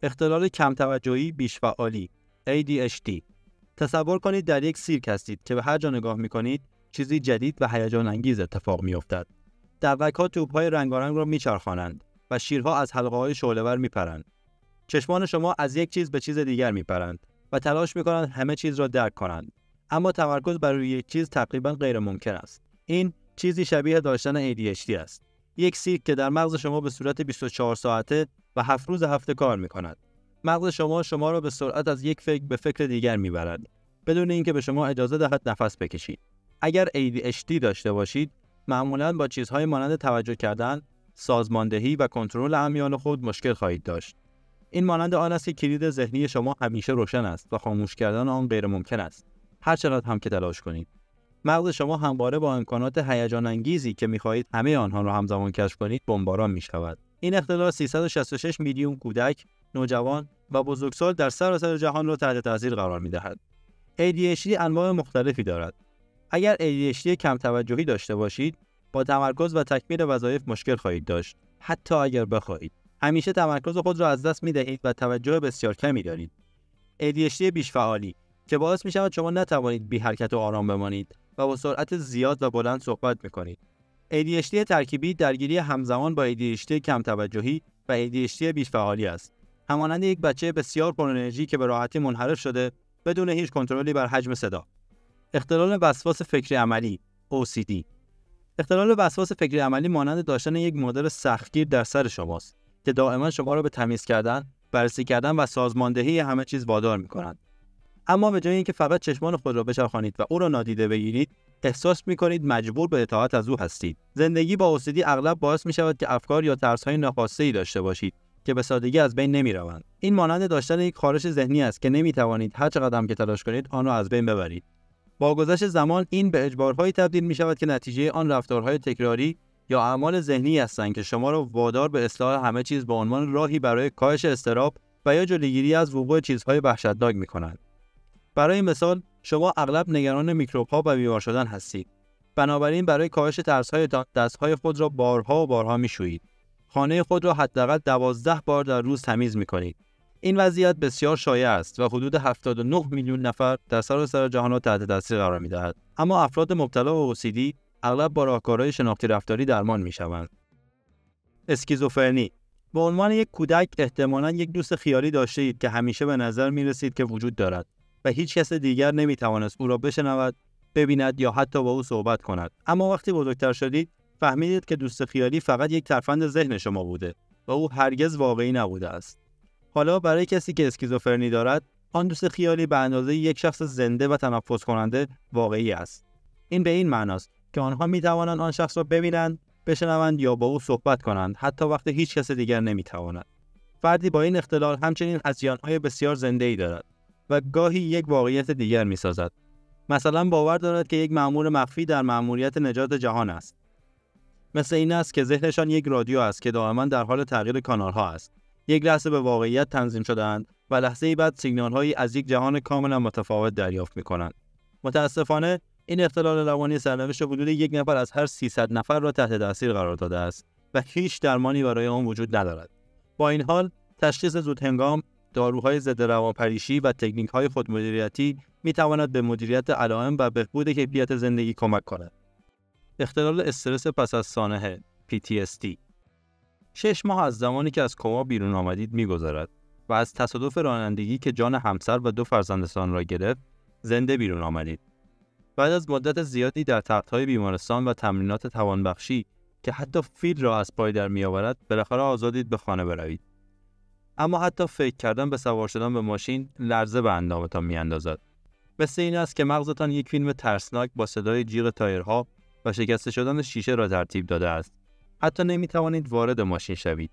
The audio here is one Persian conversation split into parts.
اختلال کم توجهی بیش فعالی ADHD. تصور کنید در یک سیرک هستید که به هر جا نگاه می‌کنید چیزی جدید و هیجان انگیز اتفاق می‌افتد. دعوک‌ها توپ‌های رنگارنگ را می‌چرخانند و شیرها از حلقه‌های شعله‌ور می‌پرند. چشمان شما از یک چیز به چیز دیگر می‌پرند و تلاش می‌کنند همه چیز را درک کنند. اما تمرکز بر روی یک چیز تقریباً غیر ممکن است. این چیزی شبیه داشتن ADHD است. یک سیرک که در مغز شما به صورت 24 ساعته و 7 روز هفته کار می‌کند. مغز شما را به سرعت از یک فکر به فکر دیگر می‌برد بدون اینکه به شما اجازه دهد نفس بکشید. اگر ADHD داشته باشید، معمولاً با چیزهای مانند توجه کردن، سازماندهی و کنترل امیال خود مشکل خواهید داشت. این مانند آن است که کلید ذهنی شما همیشه روشن است و خاموش کردن آن غیر ممکن است، هر چقدر هم که تلاش کنید. مغز شما همواره با امکانات هیجان انگیزی که می‌خواهید همه آنها را همزمان کشف کنید بمباران می‌شود. این اختلال 366 میلیون کودک، نوجوان و بزرگسال در سراسر جهان را تحت تاثیر قرار می‌دهد. ADHD انواع مختلفی دارد. اگر ADHD کم توجهی داشته باشید، با تمرکز و تکمیل وظایف مشکل خواهید داشت، حتی اگر بخواهید. همیشه تمرکز خود را از دست می‌دهید و توجه بسیار کمی دارید. ADHD بیش فعالی که باعث می‌شود شما نتوانید بی حرکت و آرام بمانید و با سرعت زیاد و بلند صحبت می‌کنید. ADHD ترکیبی درگیری همزمان با ADHD کم توجهی و ADHD بیش فعالی است. همانند یک بچه بسیار پر انرژی که به راحتی منحرف شده بدون هیچ کنترلی بر حجم صدا. اختلال وسواس فکری عملی OCD. اختلال وسواس فکری عملی مانند داشتن یک مدل سختگیر در سر شماست که دائما شما را به تمیز کردن، بررسی کردن و سازماندهی همه چیز وادار می‌کند. اما به جای اینکه فقط چشمان خود را بچرخانید و او را نادیده بگیرید، احساس می‌کنید مجبور به اطاعت از او هستید. زندگی با OCD اغلب باعث می‌شود که افکار یا ترس‌های ناخواسته داشته باشید که به سادگی از بین نمی‌روند. این مانند داشتن یک خارش ذهنی است که نمی‌توانید هر چقدر هم که تلاش کنید آن را از بین ببرید. با گذشت زمان این به اجبارهایی تبدیل می‌شود که نتیجه آن رفتارهای تکراری یا اعمال ذهنی هستند که شما را وادار به اصلاح همه چیز به عنوان راهی برای کاهش اضطراب و یا جلوگیری از وقوع چیزهای وحشتناک می‌کنند. برای مثال، شما اغلب نگران میکروب‌ها و بیمار شدن هستید. بنابراین برای کاهش ترس‌هایتان دست‌های خود را بارها و بارها می‌شویید. خانه خود را حداقل 12 بار در روز تمیز می‌کنید. این وضعیت بسیار شایع است و حدود 79 میلیون نفر در سراسر جهان را تحت تاثیر قرار می‌دهد. اما افراد مبتلا به OCD اغلب با راهکارهای شناختی رفتاری درمان می‌شوند. اسکیزوفرنی. به عنوان یک کودک احتمالاً یک دوست خیالی داشته‌اید که همیشه به نظر می‌رسید که وجود دارد و هیچ کس دیگر نمی‌توانست او را بشنود، ببیند یا حتی با او صحبت کند. اما وقتی بزرگتر شدید، فهمیدید که دوست خیالی فقط یک ترفند ذهن شما بوده و او هرگز واقعی نبوده است. حالا برای کسی که اسکیزوفرنی دارد، آن دوست خیالی به اندازه یک شخص زنده و تنفس کننده واقعی است. این به این معناست که آنها می‌توانند آن شخص را ببینند، بشنوند یا با او صحبت کنند، حتی وقتی هیچ کس دیگر نمی‌تواند. فردی با این اختلال همچنین هذیان‌های بسیار زنده‌ای دارد و گاهی یک واقعیت دیگر می‌سازد. مثلا باور دارد که یک مأمور مخفی در مأموریت نجات جهان است. مثل این است که ذهنشان یک رادیو است که دائما در حال تغییر کانال‌ها است. یک لحظه به واقعیت تنظیم شده‌اند و لحظه‌ای بعد سیگنال‌هایی از یک جهان کاملا متفاوت دریافت می‌کنند. متأسفانه این اختلال روانی سرنوشت حدود یک نفر از هر 300 نفر را تحت تاثیر قرار داده است و هیچ درمانی برای آن وجود ندارد. با این حال تشخیص زودهنگام، داروهای ضد روانپریشی و تکنیک‌های خودمدیریتی می‌تواند به مدیریت علائم و بهبود کیفیت زندگی کمک کند. اختلال استرس پس از سانحه PTSD. 6 ماه از زمانی که از کما بیرون آمدید می‌گذرد و از تصادف رانندگی که جان همسر و 2 فرزندتان را گرفت، زنده بیرون آمدید. بعد از مدت زیادی در تخت‌های بیمارستان و تمرینات توانبخشی که حتی فیل را از پای در می‌آورد، بالاخره آزادید به خانه بروید. اما حتی فکر کردن به سوار شدن به ماشین لرزه به اندامتان می‌اندازد. مثل این است که مغزتان یک فیلم ترسناک با صدای جیغ تایرها و شکسته شدن شیشه را ترتیب داده است. حتی نمی‌توانید وارد ماشین شوید.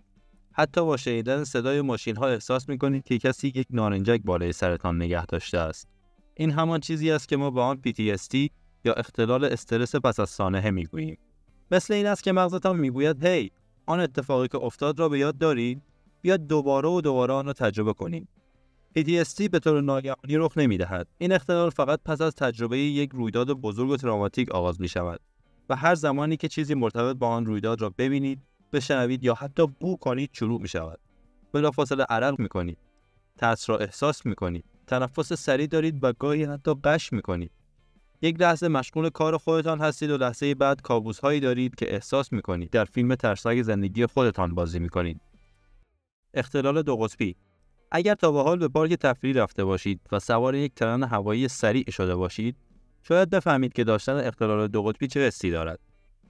حتی با شنیدن صدای ماشین‌ها احساس می‌کنید که کسی یک نارنجک بالای سرتان نگه داشته است. این همان چیزی است که ما به آن PTSD یا اختلال استرس پس از سانحه می‌گوییم. مثل این است که مغزتان می‌گوید هی، آن اتفاقی که افتاد را به یاد دارید؟ بیاد دوباره و دوباره آن را تجربه کنیم. PTSD به طور ناگهانی رخ نمی‌دهد. این اختلال فقط پس از تجربه یک رویداد بزرگ و تروماتیک آغاز می‌شود و هر زمانی که چیزی مرتبط با آن رویداد را ببینید، بشنوید یا حتی بو کنید شروع می‌شود. بلافاصله عرق میکنید، ترس را احساس میکنید، تنفس سریع دارید و گاهی حتی غش میکنید. یک لحظه مشغول کار خودتان هستید و لحظه بعد کابوس‌هایی دارید که احساس میکنید در فیلم ترسناک زندگی خودتان بازی میکنید. اختلال دو قطبی. اگر تا به حال به پارک تفریحی رفته باشید و سوار یک ترن هوایی سریع شده باشید، شاید بفهمید که داشتن اختلال دو قطبی چه حسی دارد.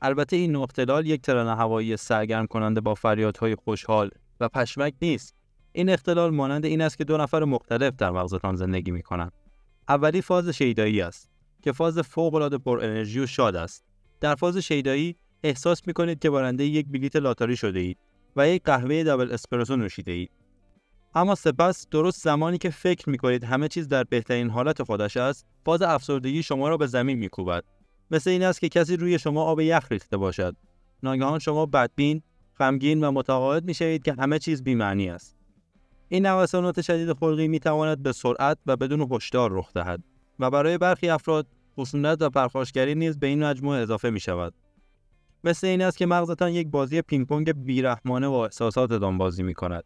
البته این نوع اختلال یک ترن هوایی سرگرم کننده با فریادهای خوشحال و پشمک نیست. این اختلال مانند این است که دو نفر مختلف در مغزتان زندگی می‌کنند. اولی فاز شیدایی است که فاز فوق‌العاده پر انرژی و شاد است. در فاز شیدایی احساس می‌کنید که برنده یک بلیت لاتاری شده اید و یک قهوه دابل اسپرسو نوشیده اید. اما سپس درست زمانی که فکر می‌کنید همه چیز در بهترین حالت خودش است، فاز افسردگی شما را به زمین می‌کوبد. مثل این است که کسی روی شما آب یخ ریخته باشد. ناگهان شما بدبین، غمگین و متقاعد می‌شوید که همه چیز بی‌معنی است. این نوسانات شدید خلقی می‌تواند به سرعت و بدون هشدار رخ دهد و برای برخی افراد خشونت و پرخاشگری نیز به این مجموعه اضافه می‌شود. مثل این است که مغزتان یک بازی پینگ-پونگ بی‌رحمانه با احساساتتان بازی می‌کند.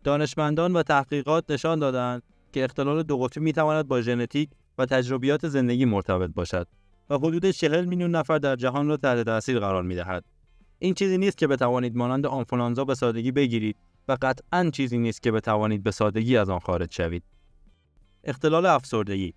دانشمندان و تحقیقات نشان دادند که اختلال دو قطبی می‌تواند با ژنتیک و تجربیات زندگی مرتبط باشد و حدود 40 میلیون نفر در جهان را تحت تاثیر قرار می‌دهد. این چیزی نیست که بتوانید مانند آنفولانزا به سادگی بگیرید و قطعاً چیزی نیست که بتوانید به سادگی از آن خارج شوید. اختلال افسردگی.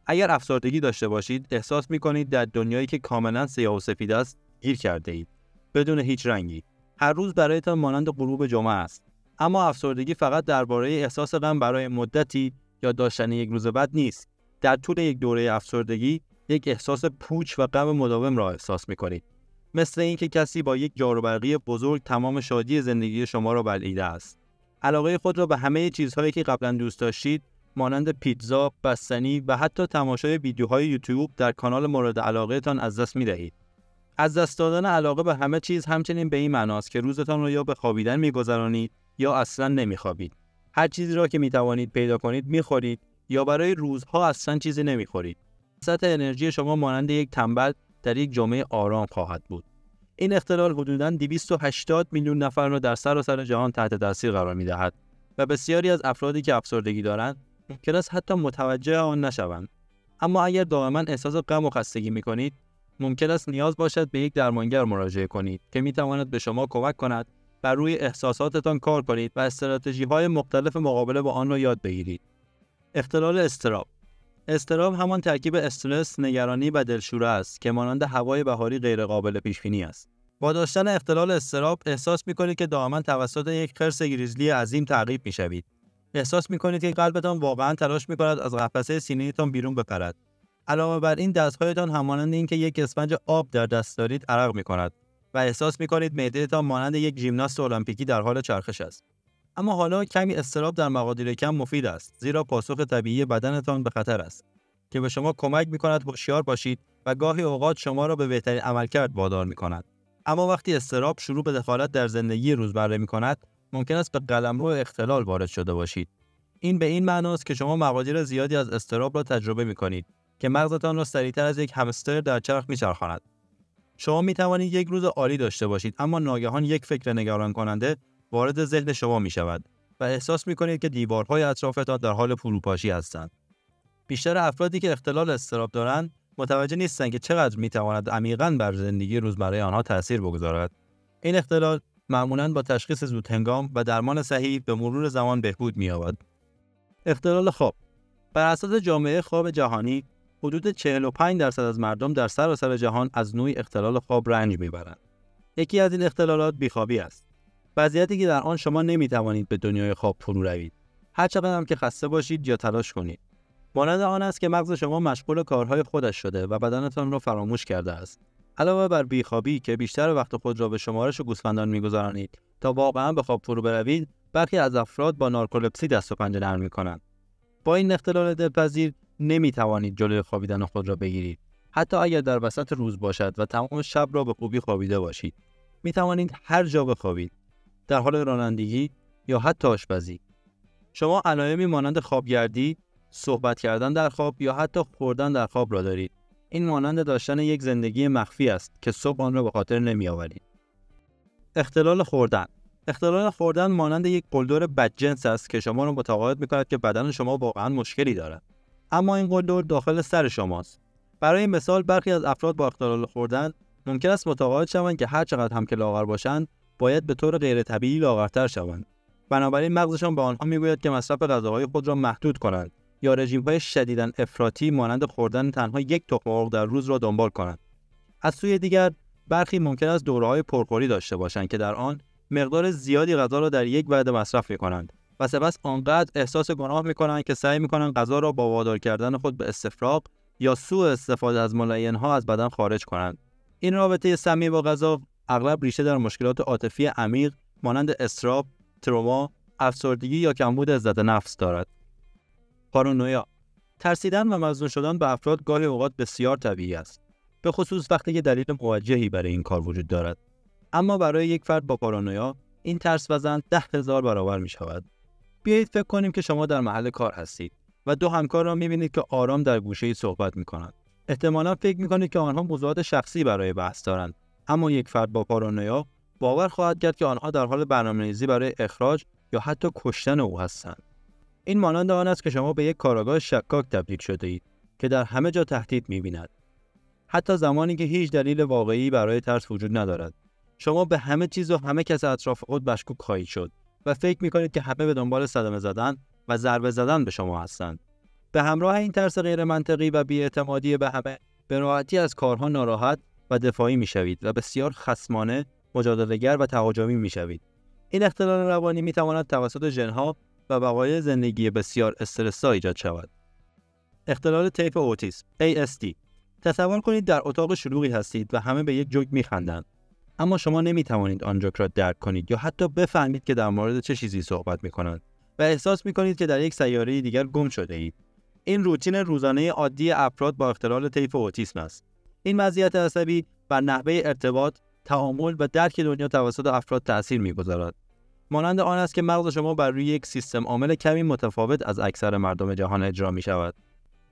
اگر افسردگی داشته باشید، احساس می‌کنید در دنیایی که کاملاً سیاه و سفید است، گیر کرده اید، بدون هیچ رنگی. هر روز برایتان مانند غروب جمعه است. اما افسردگی فقط درباره احساس غم برای مدتی یا داشتن یک روز بد نیست. در طول یک دوره افسردگی، یک احساس پوچ و غم مداوم را احساس می‌کنید. مثل اینکه کسی با یک جاروبرقی بزرگ تمام شادی زندگی شما را بلعیده است. علاقه خود را به همه چیزهایی که قبلا دوست داشتید، مانند پیتزا، بستنی و حتی تماشای ویدیوهای یوتیوب در کانال مورد علاقه‌تان از دست می‌دهید. از دست دادن علاقه به همه چیز همچنین به این معناست که روزتان را یا به خوابیدن می‌گذرانید یا اصلاً نمی‌خوابید. هر چیزی را که می‌توانید پیدا کنید می‌خورید یا برای روزها اصلاً چیزی نمی‌خورید. سطح انرژی شما مانند یک تنبل در یک جامعه آرام خواهد بود. این اختلال حدوداً 280 میلیون نفر را در سراسر جهان تحت تاثیر قرار می‌دهد و بسیاری از افرادی که افسردگی دارند ممکن است حتی متوجه آن نشوند. اما اگر دائما احساس غم و خستگی می‌کنید، ممکن است نیاز باشد به یک درمانگر مراجعه کنید که می‌تواند به شما کمک کند بر روی احساساتتان کار کنید و استراتژی‌های مختلف مقابله با آن را یاد بگیرید. اختلال اضطراب. اضطراب همان ترکیب استرس، نگرانی و دلشوره است که مانند هوای بهاری غیرقابل پیش‌بینی است. با داشتن اختلال اضطراب احساس می‌کنید که دائما توسط یک خرس گریزلی عظیم تعقیب می‌شوید. احساس می‌کنید که قلبتان واقعاً تلاش می‌کند از قفسه سینه‌تان بیرون بپرد. علاوه بر این دست‌هایتان همانند اینکه یک اسفنج آب در دست دارید عرق می‌کند و احساس می‌کنید معده‌تان مانند یک ژیمناست المپیکی در حال چرخش است. اما حالا کمی اضطراب در مقادیر کم مفید است، زیرا پاسخ طبیعی بدنتان به خطر است که به شما کمک می‌کند هوشیار باشید و گاهی اوقات شما را به بهترین عملکرد وادار می‌کند. اما وقتی اضطراب شروع به دخالت در زندگی روزمره می‌کند، ممکن است به قلمرو اختلال وارد شده باشید. این به این معناست که شما مقادیر زیادی از اضطراب را تجربه می‌کنید که مغزتان را سریعتر از یک همستر در چرخ می‌چرخاند. شما می‌توانید یک روز عالی داشته باشید، اما ناگهان یک فکر نگران کننده وارد ذهن شما می‌شود و احساس می‌کنید که دیوارهای اطرافتان در حال فروپاشی هستند. بیشتر افرادی که اختلال اضطراب دارند متوجه نیستند که چقدر می‌تواند عمیقاً بر زندگی روزمره آنها تأثیر بگذارد. این اختلال معمولاً با تشخیص زودهنگام و درمان صحیح به مرور زمان بهبود می‌یابد. اختلال خواب. بر اساس جامعه خواب جهانی، حدود 45% از مردم در سراسر جهان از نوعی اختلال خواب رنج می‌برند. یکی از این اختلالات بیخوابی است. وضعیتی که در آن شما نمی‌توانید به دنیای خواب فرو روید، هر چقدر هم که خسته باشید یا تلاش کنید. مانند آن است که مغز شما مشغول کارهای خودش شده و بدنتان را فراموش کرده است. علاوه بر بیخوابی که بیشتر وقت خود را به شمارش گوسفندان می‌گذرانید تا واقعاً به خواب فرو بروید، برخی از افراد با نارکولپسی دست و پنجه نرم می‌کنند. با این اختلال دلپذیر نمی‌توانید جلوی خوابیدن خود را بگیرید، حتی اگر در وسط روز باشد و تمام شب را به خوبی خوابیده باشید. می‌توانید هر جا بخوابید، در حال رانندگی یا حتی آشپزی. شما علائمی مانند خوابگردی، صحبت کردن در خواب یا حتی خوردن در خواب را دارید. این مانند داشتن یک زندگی مخفی است که صبح آن را به خاطر نمی‌آورید. اختلال خوردن. اختلال خوردن مانند یک قلدر بدجنس است که شما را متقاعد می‌کند که بدن شما واقعاً مشکلی دارد. اما این قلدر داخل سر شماست. برای مثال برخی از افراد با اختلال خوردن ممکن است متقاعد شوند که هر چقدر هم که لاغر باشند باید به طور غیر طبیعی لاغرتر شوند. بنابراین مغزشان به آنها میگوید که مصرف غذاهای خود را محدود کنند یا رژیم‌های شدیداً افراطی مانند خوردن تنها یک تخم مرغ در روز را دنبال کنند. از سوی دیگر برخی ممکن است دوره‌های پرخوری داشته باشند که در آن مقدار زیادی غذا را در یک وعده مصرف می‌کنند و سپس آنقدر احساس گناه می‌کنند که سعی می‌کنند غذا را با وادار کردن خود به استفراغ یا سوء استفاده از ملین‌ها از بدن خارج کنند. این رابطه سمی با غذا اغلب ریشه در مشکلات عاطفی عمیق مانند اضطراب، تروما، افسردگی یا کمبود عزت نفس دارد. پارانویا، ترسیدن و مظنون شدن به افراد گاهی اوقات بسیار طبیعی است، به خصوص وقتی که دلیل موجهی برای این کار وجود دارد. اما برای یک فرد با پارانویا این ترس وزن 10,000 برابر می شود. بیایید فکر کنیم که شما در محل کار هستید و دو همکار را می بینید که آرام در گوشه‌ای صحبت می کنند. احتمالاً فکر می کنید که آنها موضوعات شخصی برای بحث دارند، اما یک فرد با پارانویا باور خواهد کرد که آنها در حال برنامه‌ریزی برای اخراج یا حتی کشتن او هستند. این مانند آن است که شما به یک کاراگاه شکاک تبدیل شده اید که در همه جا تهدید می‌بیند، حتی زمانی که هیچ دلیل واقعی برای ترس وجود ندارد. شما به همه چیز و همه کس اطراف خود مشکوک خواهید شد و فکر می‌کنید که همه به دنبال صدمه زدن و ضربه زدن به شما هستند. به همراه این ترس غیر منطقی و بی‌اعتمادی به همه، به راحتی از کارها ناراحت و دفاعی می‌شوید و بسیار خصمانه، مجادله‌گر و تهاجمی می‌شوید. این اختلال روانی می‌تواند توسط ژن‌ها و وقایع زندگی بسیار استرس‌زا ایجاد شود. اختلال طیف اوتیسم ASD. تصور کنید در اتاق شلوغی هستید و همه به یک جوک می‌خندند، اما شما نمی‌توانید آن جوک را درک کنید یا حتی بفهمید که در مورد چه چیزی صحبت می‌کنند و احساس می‌کنید که در یک سیاره دیگر گم شده اید. این روتین روزانه عادی افراد با اختلال طیف اوتیسم است. این مزیت عصبی بر نحوه ارتباط، تعامل و درک دنیا توسط افراد تأثیر می‌گذارد. مانند آن است که مغز شما بر روی یک سیستم عامل کمی متفاوت از اکثر مردم جهان اجرا می‌شود.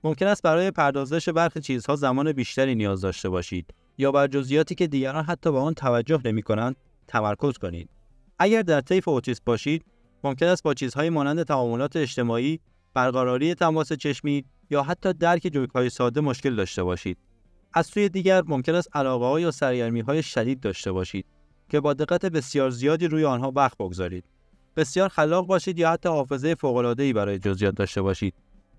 ممکن است برای پردازش برخی چیزها زمان بیشتری نیاز داشته باشید یا بر جزئیاتی که دیگران حتی به آن توجه نمی‌کنند تمرکز کنید. اگر در طیف اوتیسم باشید، ممکن است با چیزهای مانند تعاملات اجتماعی، برقراری تماس چشمی یا حتی درک جوک‌های ساده مشکل داشته باشید. از سوی دیگر ممکن است علاقه‌ها یا سرگرمی‌های شدید داشته باشید که با دقت بسیار زیادی روی آنها وقت بگذارید. بسیار خلاق باشید یا حتی حافظه فوق‌العاده‌ای برای جزئیات داشته باشید.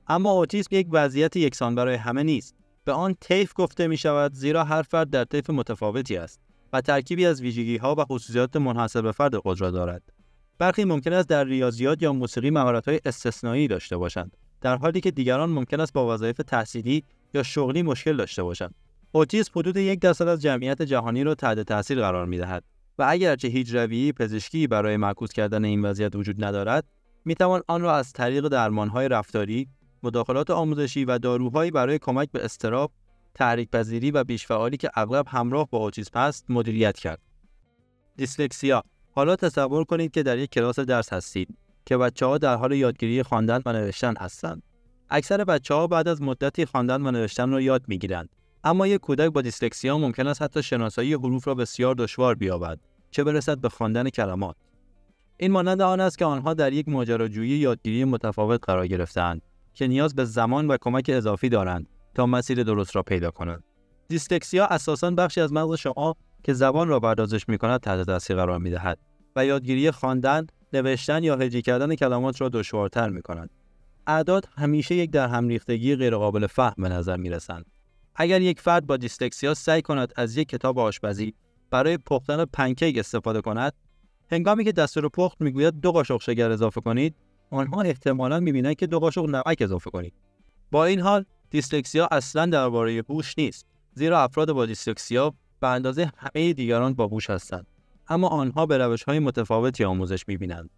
اما اوتیسم یک وضعیت یکسان برای همه نیست. به آن طیف گفته می‌شود زیرا هر فرد در طیف متفاوتی است و ترکیبی از ویژگی‌ها و خصوصیات منحصر به فرد خود را دارد. برخی ممکن است در ریاضیات یا موسیقی مهارت‌های استثنایی داشته باشند، در حالی که دیگران ممکن است با وظایف تحصیلی یا شغلی مشکل داشته باشند. اوتیسم حدود 1% از جمعیت جهانی را تحت تاثیر قرار می‌دهد و اگرچه هیچ رویه‌ای پزشکی برای معکوس کردن این وضعیت وجود ندارد، می‌توان آن را از طریق درمان‌های رفتاری، مداخلات آموزشی و داروهایی برای کمک به اضطراب، تحریک‌پذیری و بیش‌فعالی که اغلب همراه با اوتیسم است، مدیریت کرد. دیسلکسیا. حالا تصور کنید که در یک کلاس درس هستید که بچه‌ها در حال یادگیری خواندن و نوشتن هستند. اکثر بچه‌ها بعد از مدتی خواندن و نوشتن را یاد می‌گیرند، اما یک کودک با دیسلکسیا ممکن است حتی شناسایی حروف را بسیار دشوار بیابد، چه برسد به خواندن کلمات. این مانند آن است که آنها در یک ماجراجویی یادگیری متفاوت قرار گرفته‌اند که نیاز به زمان و کمک اضافی دارند تا مسیر درست را پیدا کنند. دیسلکسیا اساساً بخشی از مغز شما که زبان را پردازش می‌کند تحت تاثیر قرار می‌دهد و یادگیری خواندن، نوشتن یا هجی کردن کلمات را دشوارتر می‌کند. اعداد همیشه یک در هم ریختگی غیرقابل فهم به نظر می‌رسند. اگر یک فرد با دیسلکسیا سعی کند از یک کتاب آشپزی برای پختن پنکیک استفاده کند، هنگامی که دستور پخت می‌گوید 2 قاشق شکر اضافه کنید، آنها احتمالاً می‌بینند که 2 قاشق نمک اضافه کنید. با این حال، دیسلکسیا اصلاً درباره هوش نیست، زیرا افراد با دیسلکسیا به اندازه همه دیگران باهوش هستند، اما آنها به روش‌های متفاوتی آموزش می‌بینند.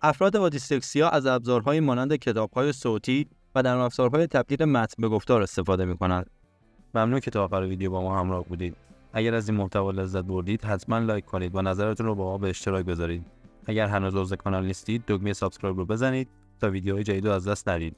افراد با دیسلکسیا از ابزارهای مانند کتاب‌های صوتی و نرم افزارهای تبدیل متن به گفتار استفاده می‌کنند. ممنون که تا آخر ویدیو با ما همراه بودید. اگر از این محتوا لذت بردید حتما لایک کنید و نظرتون رو با ما به اشتراک بذارید. اگر هنوز عضو کانال نیستید دکمه سابسکرایب رو بزنید تا ویدیوهای جدید رو از دست ندید.